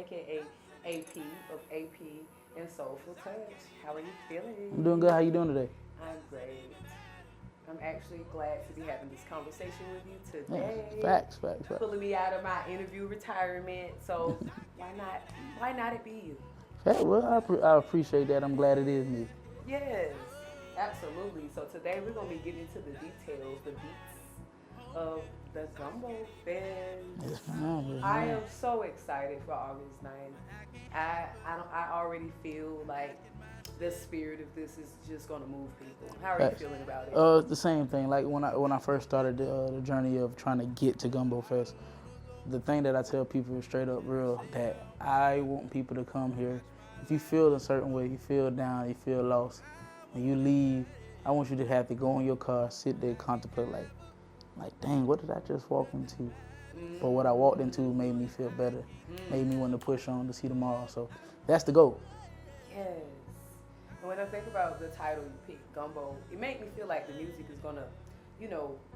aka AP of AP and Soulful Touch. How are you feeling? I'm doing good. How you doing today? I'm great. I'm actually glad to be having this conversation with you Yeah, today. facts. Pulling me out of my interview retirement. So why not it be you? Well, I appreciate that. I'm glad it is me. Yes, absolutely. So today we're gonna be getting into the details, the deets of the Gumbo Fest. Yes, ma'am. Yes, I ma'am. am so excited for August 9th. I already feel like the spirit of this is just gonna move people. How are you Facts. feeling about it? The same thing. Like when I first started the journey of trying to get to Gumbo Fest, the thing that I tell people straight up real that I want people to come here. If you feel a certain way, you feel down, you feel lost, when you leave, I want you to have to go in your car, sit there, contemplate like, dang, what did I just walk into? But what I walked into made me feel better, made me want to push on to see tomorrow. So that's the goal. Yes. And when I think about the title you picked, Gumbo, it made me feel like the music is gonna,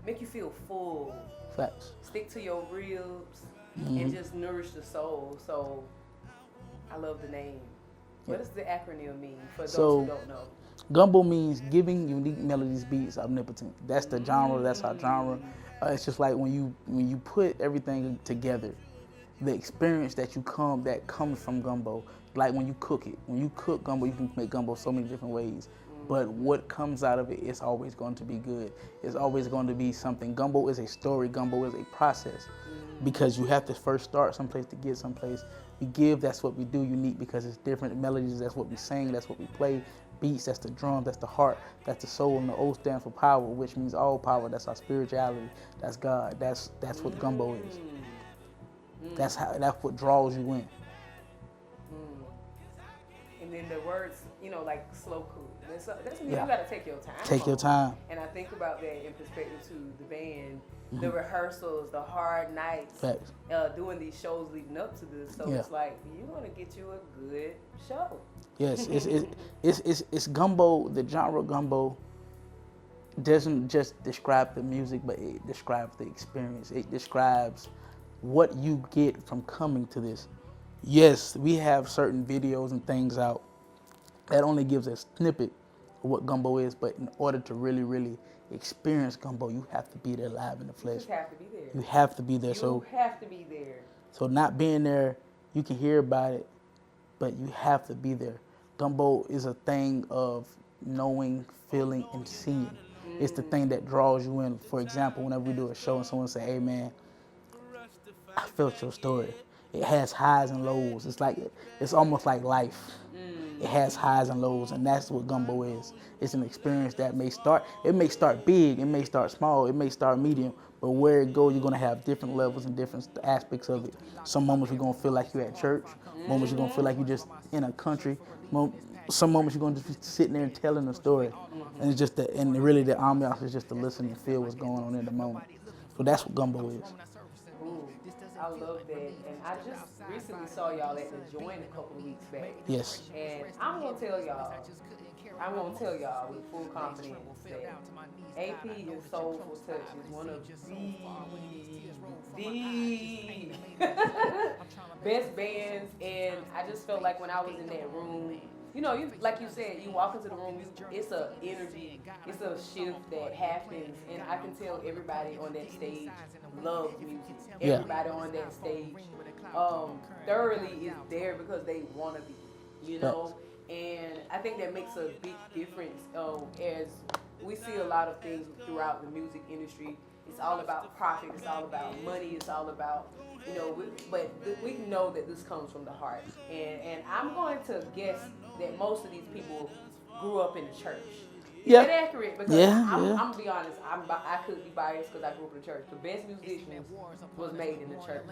make you feel full, Facts. stick to your ribs, and just nourish the soul. So I love the name. What does the acronym mean for those So who don't know? Gumbo means giving unique melodies, beats, omnipotent. That's the genre. That's our genre. It's just like when you put everything together, the experience that comes from gumbo. Like when you cook it. When you cook gumbo, you can make gumbo so many different ways. But what comes out of it is always going to be good. It's always going to be something. Gumbo is a story. Gumbo is a process. Because you have to first start someplace to get someplace. We give, that's what we do, unique because it's different melodies, that's what we sing, that's what we play. Beats, that's the drum, that's the heart, that's the soul, and the O stands for power, which means all power. That's our spirituality. That's God. That's what gumbo is. That's what draws you in. And then the words, like slow cook. That's when Yeah. you gotta take your time. Take your time. And I think about that in perspective to the band, the rehearsals, the hard nights, Facts. doing these shows leading up to this. So Yeah. it's like you want to get you a good show. Yes, it's gumbo. The genre gumbo doesn't just describe the music, but it describes the experience. It describes what you get from coming to this. Yes, we have certain videos and things out that only gives a snippet of what gumbo is, but in order to really, really experience gumbo, you have to be there live in the You flesh. just have to be there. You have to be there. You have to be there. So not being there, you can hear about it, but you have to be there. Gumbo is a thing of knowing, feeling, and seeing. It's the thing that draws you in. For example, whenever we do a show and someone say, "Hey man, I felt your story." It has highs and lows. It's almost like life. It has highs and lows, and that's what gumbo is. It's an experience that may start big, it may start small, it may start medium, but where it goes, you're gonna have different levels and different aspects of it. Some moments you're gonna feel like you're at church, moments you're gonna feel like you're just in a country, some moments you're gonna just be sitting there and telling a story, and it's just and really the ambiance is just to listen and feel what's going on in the moment. So that's what gumbo is. Ooh, I love that. And I just recently saw y'all at the Joint a couple of weeks back. Yes. And I'm gonna tell y'all with full confidence that AP and Soulful Touch is one of the best bands. And I just felt like when I was in that room, you like you said, you walk into the room, it's a energy, it's a shift that happens, and I can tell everybody on that stage loves music. Yeah. Everybody on that stage thoroughly is there because they want to be, and I think that makes a big difference. As we see a lot of things throughout the music industry, it's all about profit, it's all about money, it's all about but we know that this comes from the heart, and I'm going to guess that most of these people grew up in the church. Is Yeah. that accurate? Because I'm gonna be honest, I could be biased because I grew up in the church. The best musicians was made in the church.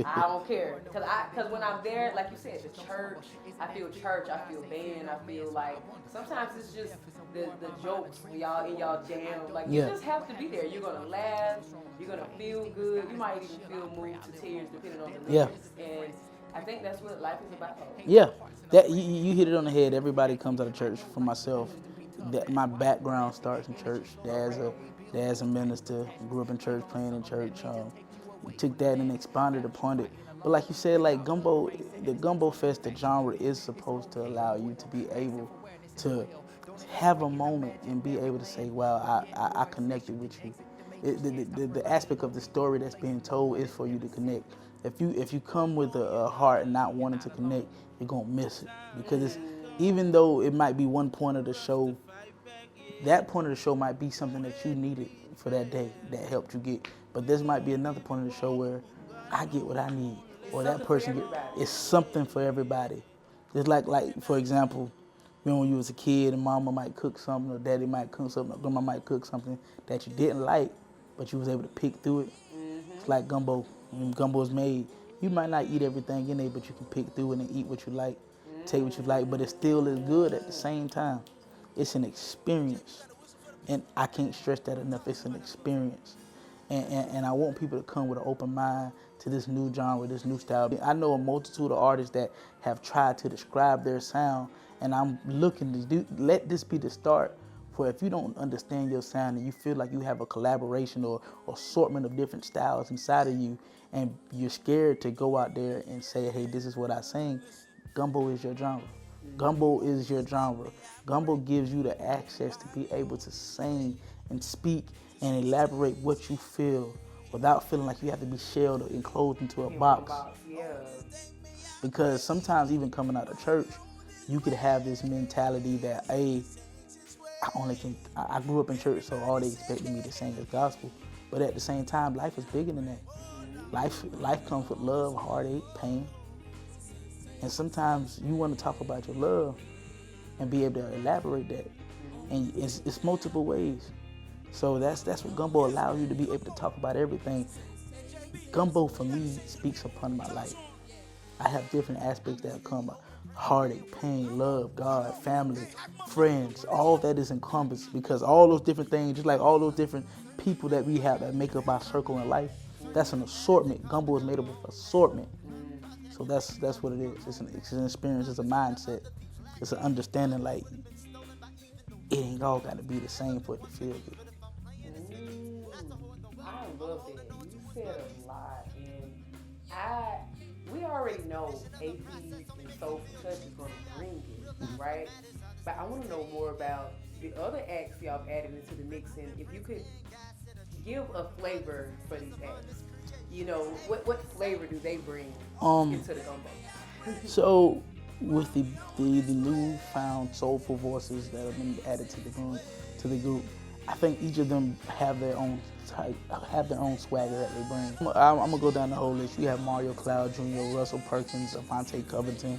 I don't care because when I'm there, like you said, the church, I feel band, I feel like sometimes it's just the jokes when y'all in y'all jam. Like you just have to be there. You're gonna laugh, you're gonna feel good. You might even feel moved to tears depending on the lyrics. And I think that's what life is about. Yeah, that you hit it on the head. Everybody comes out of church. For myself, that my background starts in church. Dad's a minister. Grew up in church, playing in church. took that and expanded upon it. But like you said, like gumbo, the gumbo fest, the genre is supposed to allow you to be able to have a moment and be able to say, wow, I connected with you. The aspect of the story that's being told is for you to connect. If you come with a heart and not wanting to connect, you're gonna miss it, because it's, even though it might be one point of the show, that point of the show might be something that you needed for that day that helped you get. But this might be another point of the show where I get what I need, or that person get. It's something for everybody. It's like for example, you know, when you was a kid and mama might cook something, or daddy might cook something, or grandma might cook something that you didn't like, but you was able to pick through it. It's like gumbo. When gumbo is made, you might not eat everything in there, but you can pick through it and eat what you like, take what you like, but it still is good at the same time. It's an experience. And I can't stress that enough. It's an experience. And I want people to come with an open mind to this new genre, this new style. I know a multitude of artists that have tried to describe their sound, and I'm looking to let this be the start for, if you don't understand your sound and you feel like you have a collaboration or assortment of different styles inside of you, and you're scared to go out there and say, hey, this is what I sing, gumbo is your genre. Gumbo is your genre. Gumbo gives you the access to be able to sing and speak and elaborate what you feel without feeling like you have to be shelled or enclosed into a box. Yeah. Because sometimes even coming out of church, you could have this mentality that, hey, I grew up in church, so all they expected me to sing is gospel. But at the same time, life is bigger than that. Life comes with love, heartache, pain. And sometimes you want to talk about your love and be able to elaborate that. And it's multiple ways. So that's what gumbo allows you to be able to talk about everything. Gumbo for me speaks upon my life. I have different aspects that come up. Heartache, pain, love, God, family, friends, all that is encompassed, because all those different things, just like all those different people that we have that make up our circle in life, that's an assortment. Gumbo is made up of assortment. So that's what it is. It's an experience, it's a mindset. It's an understanding, like, it ain't all got to be the same for it to feel good. I love that. You said a lot, and we already know APs and Soulful Touch is going to bring it, right? But I want to know more about the other acts y'all have added into the mix, and if you could give a flavor for these acts. You know, what flavor do they bring into the gumbo? So with the newfound soulful voices that have been added to the group, I think each of them have their own type, have their own swagger that they bring. I'm gonna go down the whole list. You have Mario Cloud Jr., Russell Perkins, Avante Covington,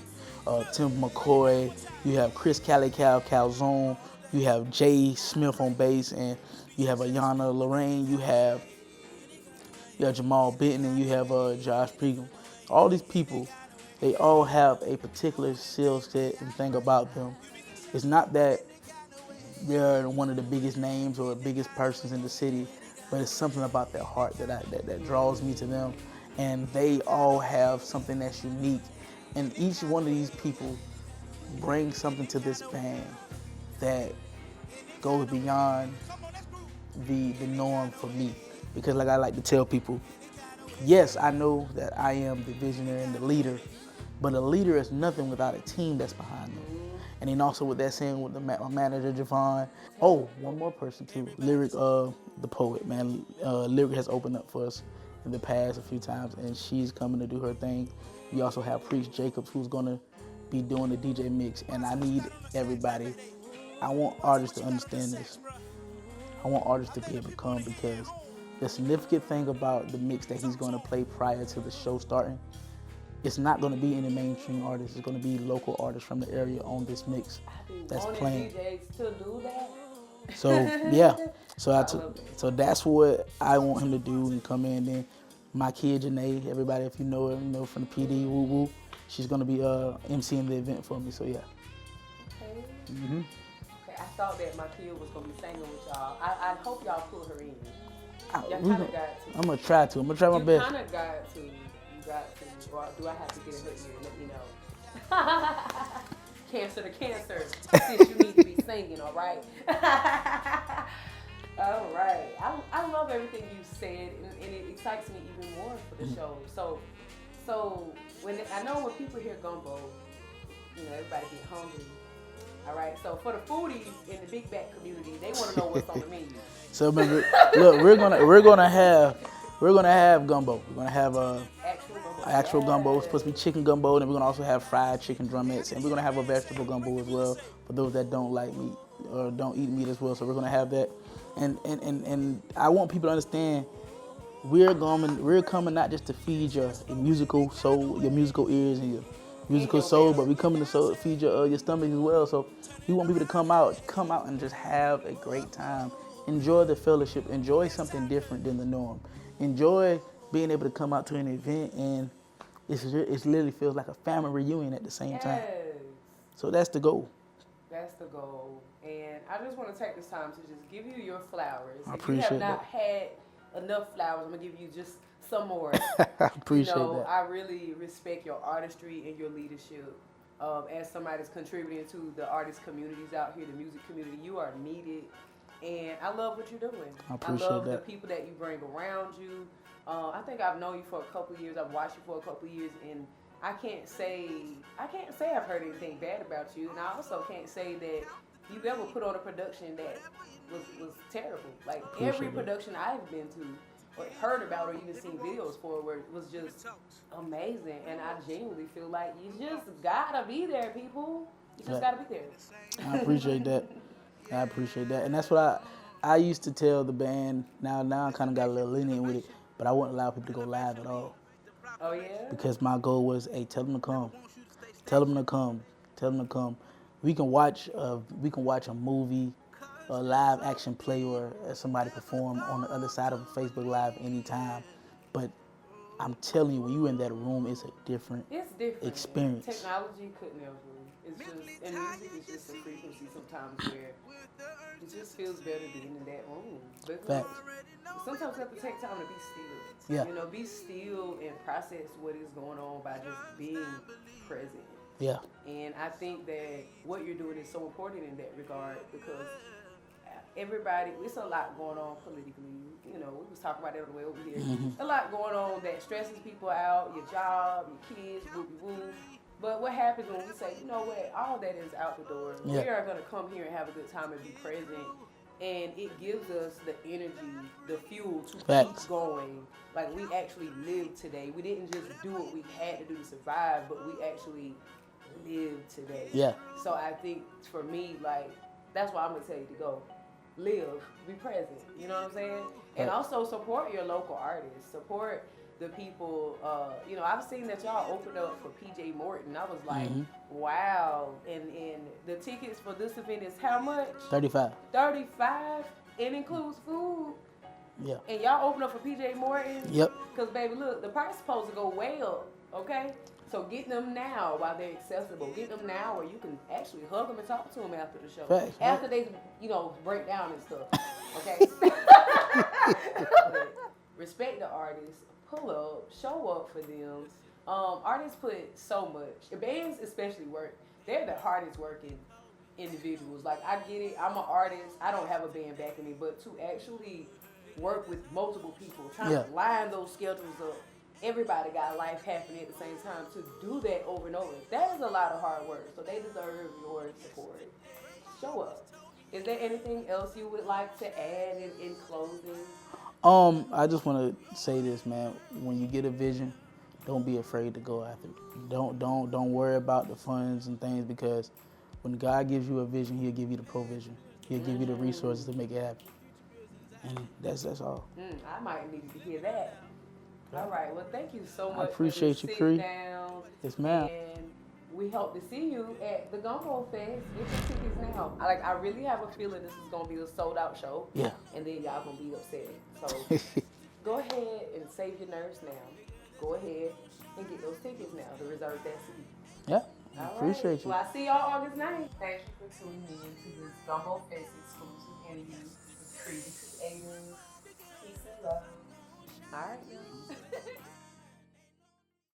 Tim McCoy. You have Chris Calzone. You have Jay Smith on bass, and you have Ayana Lorraine. You have Jamal Benton, and you have Josh Pregum. All these people, they all have a particular skill set and thing about them. It's not that they're one of the biggest names or biggest persons in the city, but it's something about their heart that draws me to them. And they all have something that's unique. And each one of these people brings something to this band that goes beyond the norm for me. Because like I like to tell people, yes, I know that I am the visionary and the leader, but a leader is nothing without a team that's behind them. And then also with that saying with my manager, Javon. Oh, one more person too, Lyric, the poet, man. Lyric has opened up for us in the past a few times, and she's coming to do her thing. We also have Priest Jacobs, who's gonna be doing the DJ mix, and I need everybody. I want artists to understand this. I want artists to be able to come, because the significant thing about the mix that he's gonna play prior to the show starting, it's not going to be any mainstream artists. It's going to be local artists from the area on this mix that's playing. DJs to do that. So yeah, so that's what I want him to do and come in. Then my kid Janae, everybody, if you know her, you know from the PD, woo woo, she's going to be emceeing the event for me. So yeah. Okay. Okay, I thought that my kid was going to be singing with y'all. I hope y'all pull her in. Y'all kind of got to. I'm going to try to. I'm going to try my best. You kind of got to. You got to. Or do I have to get in her ear and let me know? Cancer to cancer. Sis, you need to be singing, all right? All right. I love everything you said, and it excites me even more for the show. So I know when people hear gumbo, everybody get hungry. All right. So for the foodies in the big back community, they want to know what's on the menu. So remember, look, we're gonna have gumbo. We're gonna have actual gumbo. It's supposed to be chicken gumbo, and then we're gonna also have fried chicken drumettes, and we're gonna have a vegetable gumbo as well for those that don't like meat or don't eat meat as well. So we're gonna have that, and I want people to understand we're coming not just to feed your musical soul, your musical ears, and your musical soul, but we coming to feed your stomach as well. So we want people to come out and just have a great time. Enjoy the fellowship. Enjoy something different than the norm. Enjoy being able to come out to an event and it literally feels like a family reunion at the same time. So that's the goal. That's the goal. And I just want to take this time to just give you your flowers. I appreciate that. If you have not had enough flowers, I'm going to give you just some more. I appreciate that. I really respect your artistry and your leadership. As somebody that's contributing to the artist communities out here, the music community, you are needed. And I love what you're doing. I appreciate love that. the people that you bring around you. I think I've known you for a couple of years. I've watched you for a couple of years, and I can't say I've heard anything bad about you. And I also can't say that you've ever put on a production that was terrible. Like every production I've been to or heard about or even seen videos for where it was just amazing. And I genuinely feel like you just gotta be there, people. You just gotta be there. I appreciate that. I appreciate that. And that's what I used to tell the band. Now I kind of got a little lenient with it, but I wouldn't allow people to go live at all. Oh, yeah? Because my goal was, hey, tell them to come. Tell them to come. Tell them to come. We can watch a movie, a live action play, or somebody perform on the other side of Facebook Live anytime. But I'm telling you, when you're in that room, it's a different experience. Technology couldn't ever. It's just, and music is just a frequency sometimes where it just feels better being in that room. Because sometimes you have to take time to be still. Yeah. Be still and process what is going on by just being present. Yeah. And I think that what you're doing is so important in that regard because everybody, it's a lot going on politically. We was talking about that on the way over here. Mm-hmm. A lot going on that stresses people out, your job, your kids, woo. But what happens when we say, you know what, all that is out the door. Yeah. We are going to come here and have a good time and be present. And it gives us the energy, the fuel to keep going. Like we actually lived today. We didn't just do what we had to do to survive, but we actually lived today. Yeah. So I think for me, like, that's why I'm going to tell you to go. Live, be present. You know what I'm saying? And also support your local artists. Support the people. I've seen that y'all opened up for PJ Morton. I was like, wow. And the tickets for this event is how much? $35. $35? It includes food. Yeah. And y'all open up for PJ Morton? Yep. Because, baby, look, the price is supposed to go way up, okay? So get them now while they're accessible. Get them now where you can actually hug them and talk to them after the show. Facts, after they, break down and stuff. Okay? Respect the artists. Pull up. Show up for them. Artists put so much. Bands especially they're the hardest working individuals. Like, I get it. I'm an artist. I don't have a band backing me. But to actually work with multiple people, trying to line those schedules up. Everybody got a life happening at the same time. To do that over and over, that is a lot of hard work. So they deserve your support. Show up. Is there anything else you would like to add in closing? I just want to say this, man. When you get a vision, don't be afraid to go after it. Don't worry about the funds and things because when God gives you a vision, He'll give you the provision. He'll give you the resources to make it happen. And that's all. I might need to hear that. All right. Well, thank you so much. I appreciate you, Cree. Yes, ma'am. And we hope to see you at the G.U.M.B.O Fest. Get your tickets now. I really have a feeling this is gonna be a sold out show. Yeah. And then y'all gonna be upset. So go ahead and save your nerves now. Go ahead and get those tickets now to reserve that seat. Yeah. I appreciate you. Well, I see y'all August 9th. Thank you for tuning in to this G.U.M.B.O Fest exclusive interview with Cree Creators. Peace and love. All right, now.